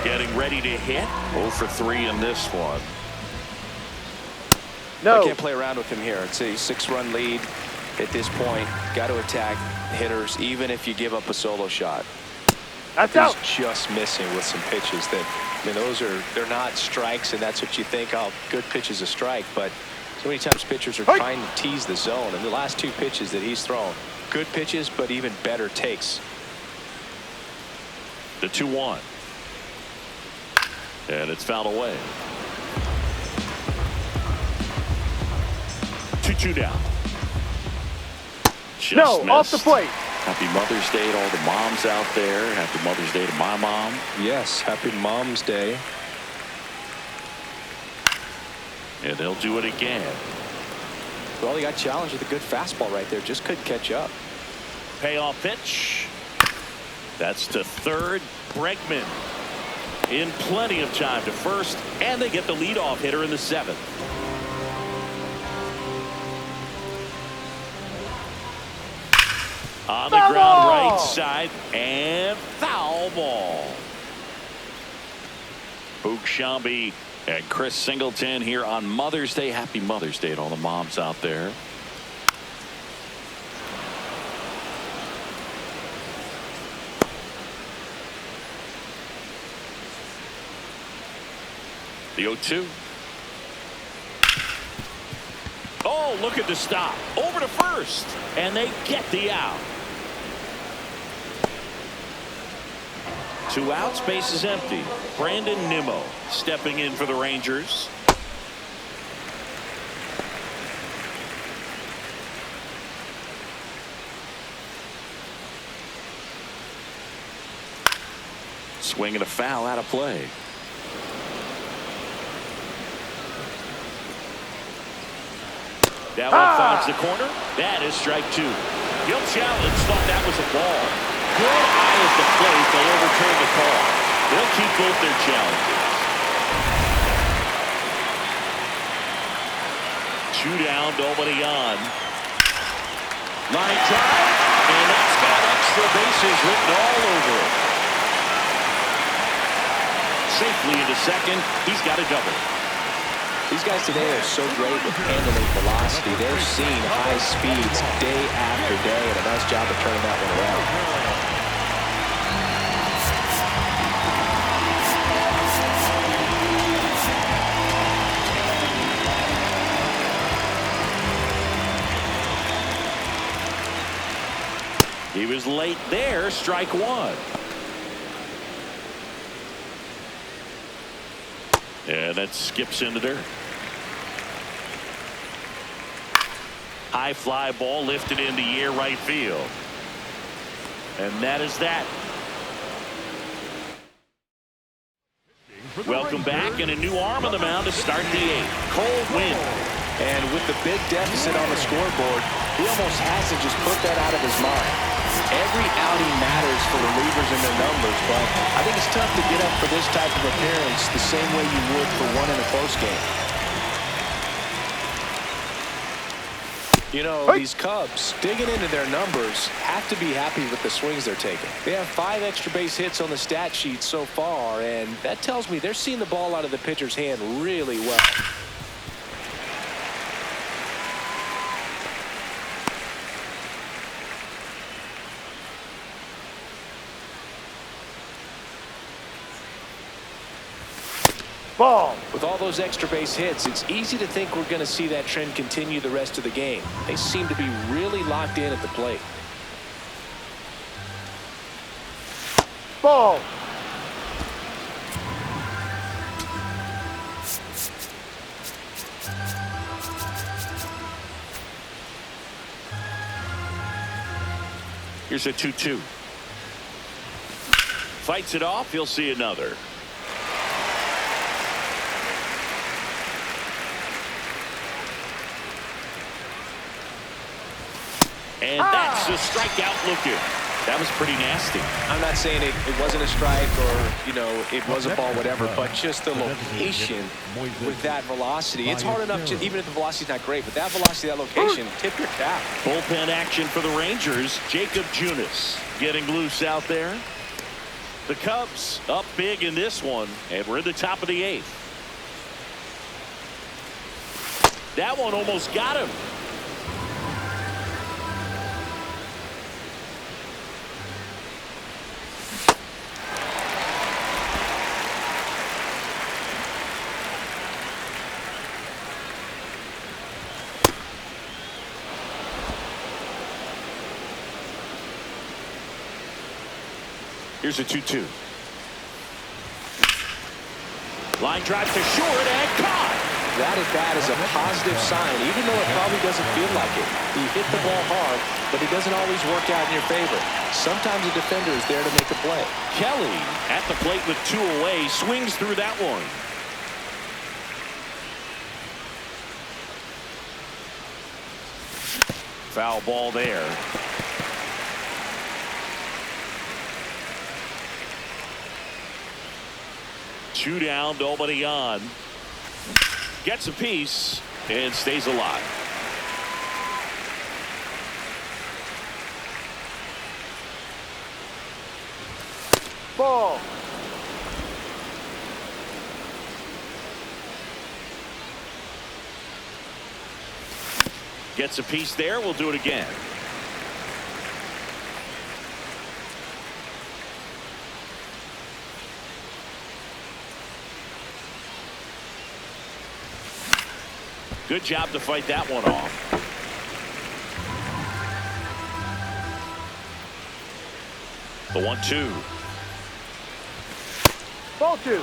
Getting ready to hit. 0 for 3 in this one. No. I can't play around with him here. It's a 6-run lead at this point. Got to attack hitters, even if you give up a solo shot. That's He's out. just missing with some pitches that, I mean, they're not strikes, and that's what you think, oh, good pitch is a strike. But so many times pitchers are trying to tease the zone, and the last 2 pitches that he's thrown, good pitches, but even better takes. The 2-1. And it's fouled away. 2-2 down. Just missed. Off the plate. Happy Mother's Day to all the moms out there. Happy Mother's Day to my mom. Yes, happy Mom's Day. And they'll do it again. Well, he got challenged with a good fastball right there. Just couldn't catch up. Payoff pitch. That's to third. Bregman in plenty of time to first, and they get the leadoff hitter in the 7th. On the ground right side, and foul ball. Boog Sciambi and Chris Singleton here on Mother's Day. Happy Mother's Day to all the moms out there. The 0-2. Oh, look at the stop. Over to first, and they get the out. 2 outs, base is empty. Brandon Nimmo stepping in for the Rangers. Swing and a foul out of play. That one finds the corner. That is strike 2. Gil Challenge thought that was a ball. Good eye at the plate. They overturn the call. They'll keep both their challenges. 2 down, nobody on. Line drive, and that's got extra bases written all over it. Safely into second. He's got a double. These guys today are so great with handling velocity. They're seeing high speeds day after day, and a nice job of turning that one around. He was late there, strike 1. And that skips into dirt. High fly ball lifted in the air right field. And that is that. Welcome back, and a new arm on the mound to start the 8th. Cold wind. And with the big deficit on the scoreboard, he almost has to just put that out of his mind. Every outing matters for relievers and their numbers, but I think it's tough to get up for this type of appearance the same way you would for one in a close game. You know, these Cubs, digging into their numbers, have to be happy with the swings they're taking. They have 5 extra base hits on the stat sheet so far, and that tells me they're seeing the ball out of the pitcher's hand really well. Ball. With all those extra base hits, it's easy to think we're going to see that trend continue the rest of the game. They seem to be really locked in at the plate. Ball. Here's a 2-2. Fights it off. He'll see another. And that's a strikeout looking. That was pretty nasty. I'm not saying it wasn't a strike or, you know, it was a ball, whatever, but just the location with that velocity. It's hard enough, to, even if the velocity's not great, but that velocity, that location, tip your cap. Bullpen action for the Rangers. Jacob Junis getting loose out there. The Cubs up big in this one, and we're in the top of the 8th. That one almost got him. Here's a 2-2. Line drive to short and caught. That at bat is a positive sign, even though it probably doesn't feel like it. You hit the ball hard, but it doesn't always work out in your favor. Sometimes a defender is there to make a play. Kelly at the plate with 2 away, swings through that one. Foul ball there. Two down, nobody on. Gets a piece and stays alive. Ball. Gets a piece there. We'll do it again. Good job to fight that one off. The 1-2. Ball 2.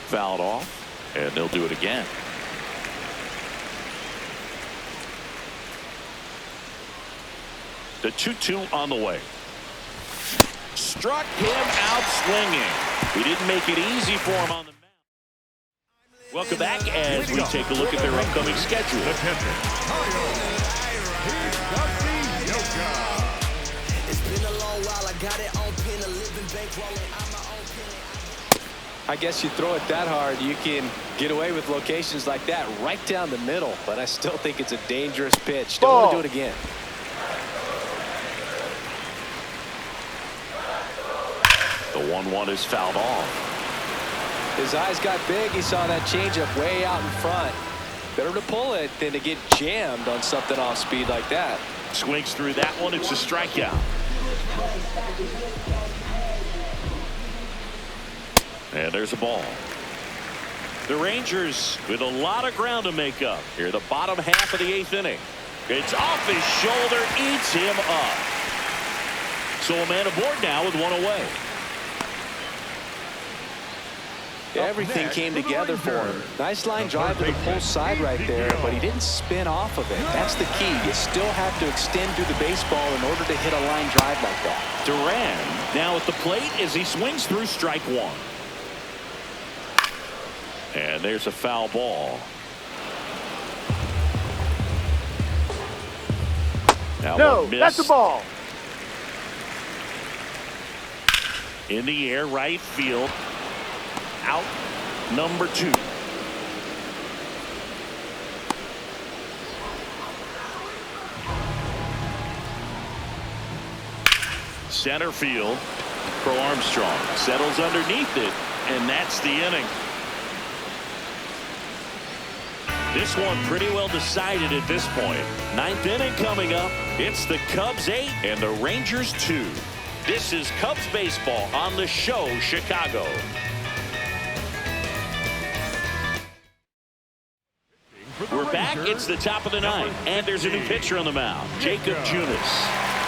Fouled off, and they'll do it again. The 2-2 on the way. Struck him out swinging. He didn't make it easy for him on the mound. Welcome back as we take a look at their upcoming schedule. I guess you throw it that hard, you can get away with locations like that right down the middle, but I still think it's a dangerous pitch. Don't want to do it again. The 1-1 is fouled off. His eyes got big. He saw that changeup way out in front. Better to pull it than to get jammed on something off speed like that. Swings through that one. It's a strikeout. And there's a ball. The Rangers with a lot of ground to make up here, the bottom half of the 8th inning. It's off his shoulder, eats him up. So a man aboard now with 1 away. Everything came together for him. Nice line drive to the pull side right there, but he didn't spin off of it. That's the key. You still have to extend through the baseball in order to hit a line drive like that. Duran now at the plate as he swings through strike 1. And there's a foul ball. Now No, that's a ball. In the air, right field. Out number 2. Center field for Armstrong. Settles underneath it, and that's the inning. This one pretty well decided at this point. 9th inning coming up. It's the Cubs 8 and the Rangers 2. This is Cubs baseball on the show, Chicago. We're back. It's the top of the 9th, and there's a new pitcher on the mound, Jacob Junis.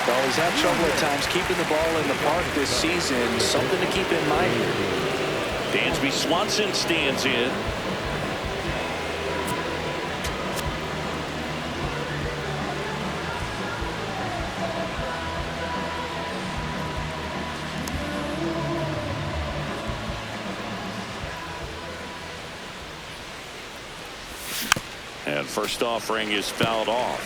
Well, he's had trouble at times keeping the ball in the park this season. Something to keep in mind here. Dansby Swanson stands in. And first offering is fouled off.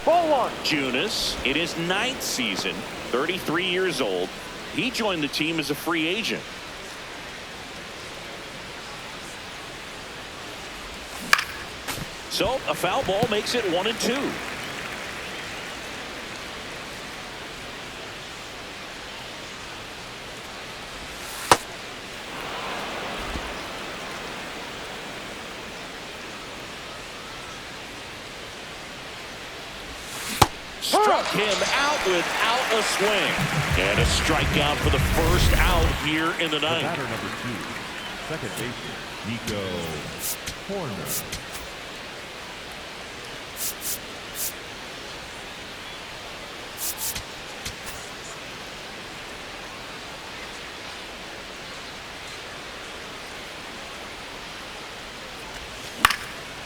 Ball 1. Junis in his 9th season, 33 years old. He joined the team as a free agent. So a foul ball makes it 1-2. Struck him out without a swing. And a strikeout for the first out here in the ninth. Batter number 2, second baseman, Nico Horner.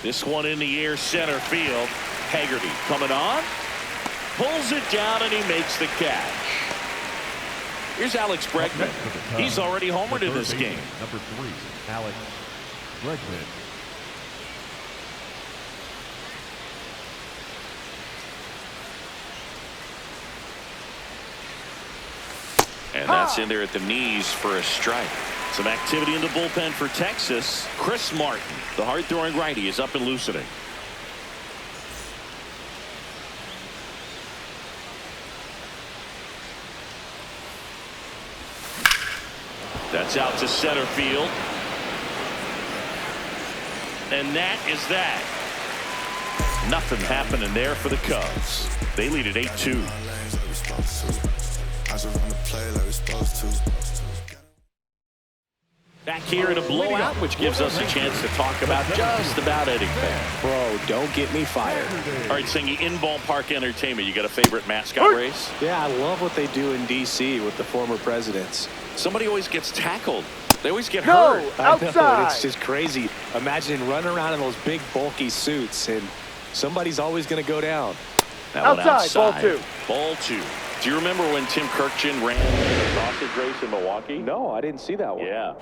This one in the air, center field. Haggerty coming on. Pulls it down, and he makes the catch. Here's Alex Bregman. He's already homered in this game. Number 3, Alex Bregman. And that's in there at the knees for a strike. Some activity in the bullpen for Texas. Chris Martin, the hard-throwing righty, is up and loosening. That's out to center field. And that is that. Nothing happening there for the Cubs. They lead at 8-2. Back here in a blowout, which gives us a chance to talk about just about anything. Bro, don't get me fired. All right, Singy, in ballpark entertainment, you got a favorite mascot race? Yeah, I love what they do in D.C. with the former presidents. Somebody always gets tackled. They always get No, hurt. outside. I know, it's just crazy. Imagine running around in those big, bulky suits, and somebody's always going to go down. That one Outside, ball 2. Ball 2. Do you remember when Tim Kirkchin ran the sausage race in Milwaukee? No, I didn't see that one. Yeah.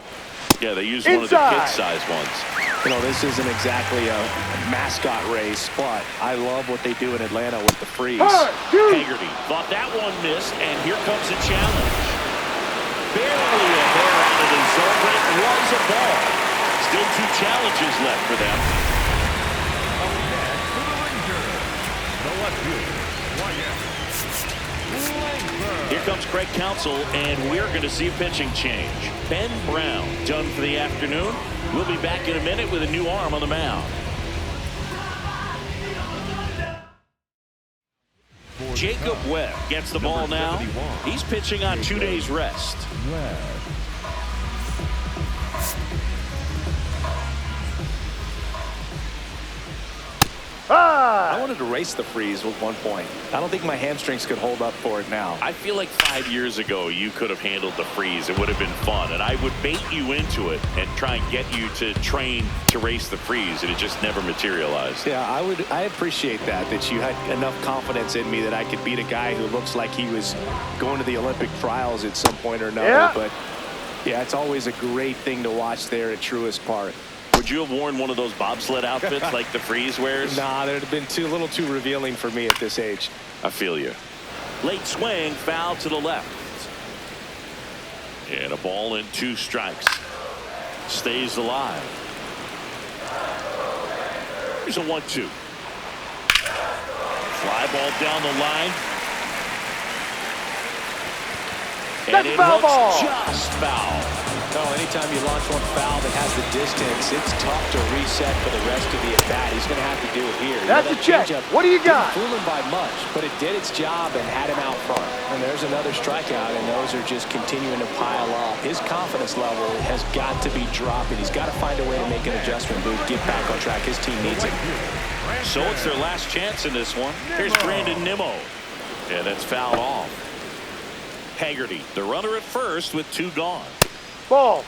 Yeah, they used one of the kid-sized ones. You know, this isn't exactly a mascot race, but I love what they do in Atlanta with the freeze. Haggerty thought that one missed, and here comes a challenge. Barely a hair out of the zone, but it was a ball. Still 2 challenges left for them. Here comes Craig Counsell, and we're going to see a pitching change. Ben Brown done for the afternoon. We'll be back in a minute with a new arm on the mound. Jacob Webb gets the ball now. He's pitching on 2 days rest. I wanted to race the freeze at one point. I don't think my hamstrings could hold up for it now. I feel like 5 years ago you could have handled the freeze. It would have been fun, and I would bait you into it and try and get you to train to race the freeze, and it just never materialized. Yeah, I appreciate that you had enough confidence in me that I could beat a guy who looks like he was going to the Olympic trials at some point or another. Yeah. But yeah, it's always a great thing to watch there at Truist Park. Would you have worn one of those bobsled outfits like the freeze wears? Nah, they'd have been a little too revealing for me at this age. I feel you. Late swing, foul to the left. And a ball and 2 strikes. Stays alive. Here's a 1-2. Fly ball down the line. And it looks just foul. No, anytime you launch one foul that has the distance, it's tough to reset for the rest of the at-bat. He's going to have to do it here. That's a check. What do you got? Didn't fool him by much, but it did its job and had him out front. And there's another strikeout, and those are just continuing to pile up. His confidence level has got to be dropping. He's got to find a way to make an adjustment, but get back on track. His team needs it. So it's their last chance in this one. Here's Brandon Nimmo. And that's fouled off. Haggerty, the runner at first with 2 gone. Ball.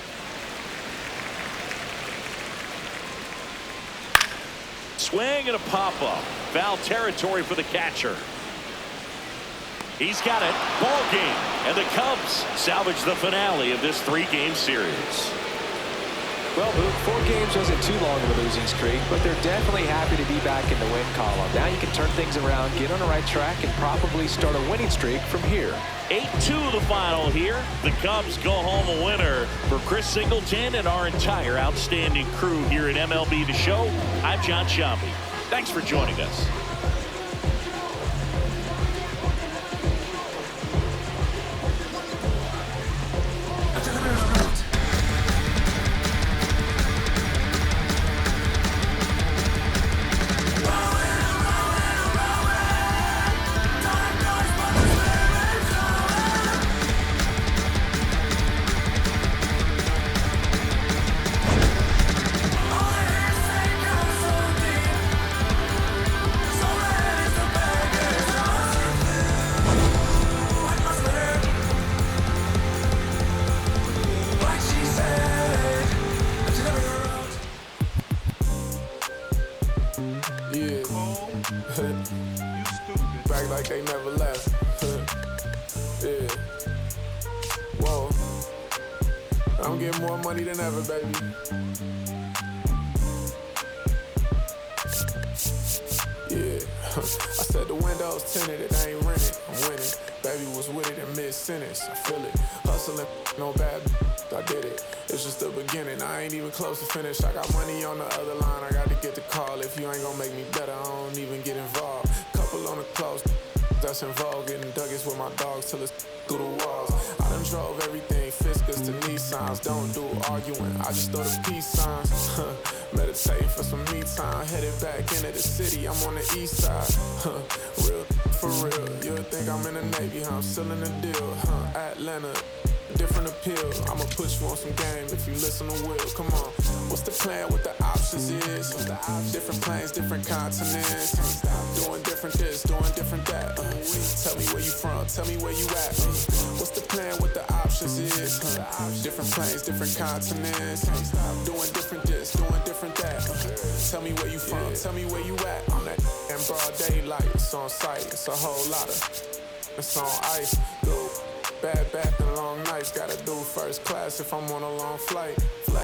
Swing and a pop-up. Foul territory for the catcher. He's got it. Ball game. And the Cubs salvage the finale of this 3-game series. Well, Boog, 4 games wasn't too long of a losing streak, but they're definitely happy to be back in the win column. Now you can turn things around, get on the right track, and probably start a winning streak from here. 8-2 the final here. The Cubs go home a winner. For Chris Singleton and our entire outstanding crew here at MLB The Show, I'm John Sciambi. Thanks for joining us. Back like they never left. Yeah. Whoa. I'm getting more money than ever, baby. Yeah. I said the windows tinted, it ain't rented. I'm winning. Baby was with it in mid-sentence. I feel it. Hustling, no bad. I did it. It's just the beginning. I ain't even close to finish. I got money on the other line. I got to get the call. If you ain't gonna make me better, I don't even get involved. Couple on the close. That's involved. Getting Douglas with my dogs till it's through the walls. I done drove everything. Fiscus to Nissans. Don't do arguing. I just throw the peace signs. Meditating for some me time. Headed back into the city. I'm on the east side. Real for real. You'll think I'm in the Navy. I'm still in the deal. Atlanta. Different appeal. I'ma put you on some game if you listen to Will. Come on. What's the plan? What the options is? Different planes, different continents. Doing different this, doing different that. Tell me where you from. Tell me where you at. What's the plan? What the options is? Different planes, different continents. Doing different this, doing different that. Tell me where you from. Tell me where you at. On that in broad daylight. It's on sight. It's a whole lot of. It's on ice. Go. Bad back and long nights, gotta do first class if I'm on a long flight.